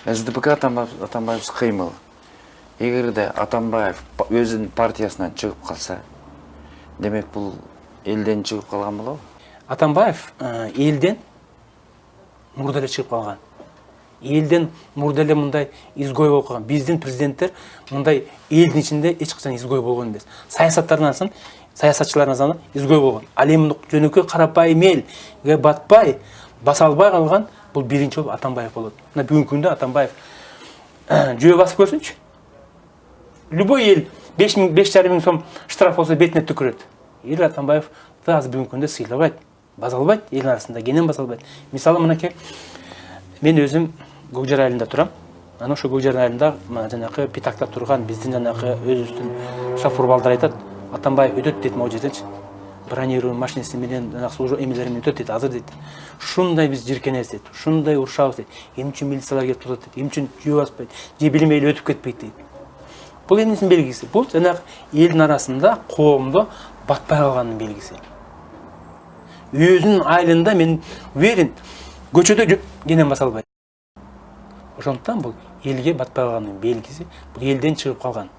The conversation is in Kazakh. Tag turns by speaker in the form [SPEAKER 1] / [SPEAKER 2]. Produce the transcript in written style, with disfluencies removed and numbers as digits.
[SPEAKER 1] СДПК Атамбаев кыймыл. Эгерде Атамбаев өзүнүн партиясынан чыгып калса, демек бул элден чыгып калган болобу?
[SPEAKER 2] Атамбаев элден мурда эле чыгып калган. Элден мурда эле мындай изгой болуп калган. Биздин президенттер мындай элдин ичинде эч качан изгой болгон эмес. Саясаттардан саясатчылардан изгой болгон. Ал эми жөнөкөй карапайым элге батпай, баса албай калган бул биринчи болуп Атамбаев болот. Мына бүгүнкү күндө Атамбаев жөө басып көрсүнчү. Любой ел 5,5 мың сом штраф болса бетіне түкіреді. Ел Атамбаев аз бүгінгі күнде сыйлабайды, баса албайды, ел арасында кенен баса албайды. Мысалы, мынакей, мен өзім Көкжар айылында тұрам. Ана ошо Көкжар айылында жанакы питакта турган биздин жанакы өзүбүздүн шофер балдар айтат, Атамбаев өтөт дейт могу жерденчи. Бронированный машинасы менен жанакы эмелер менен өтөт дейт, азыр дейт. Шундай биз жиркенебиз дейт, шундай урушабыз дейт. Эмне үчүн милициялар келип турат дейт, эмне үчүн жөө баспайт, же билмей эле өтүп кетпейт дейт. Бұл емнесінің белгісі. Бұл жаңағы елдің арасында қоғамда батпай қалғанның белгісі. Өзінің айылында мен уверен, көчөдө кенен баса албайт. Ошондуктан бұл елге батпай қалғанның белгісі, бұл елден шығып қалған.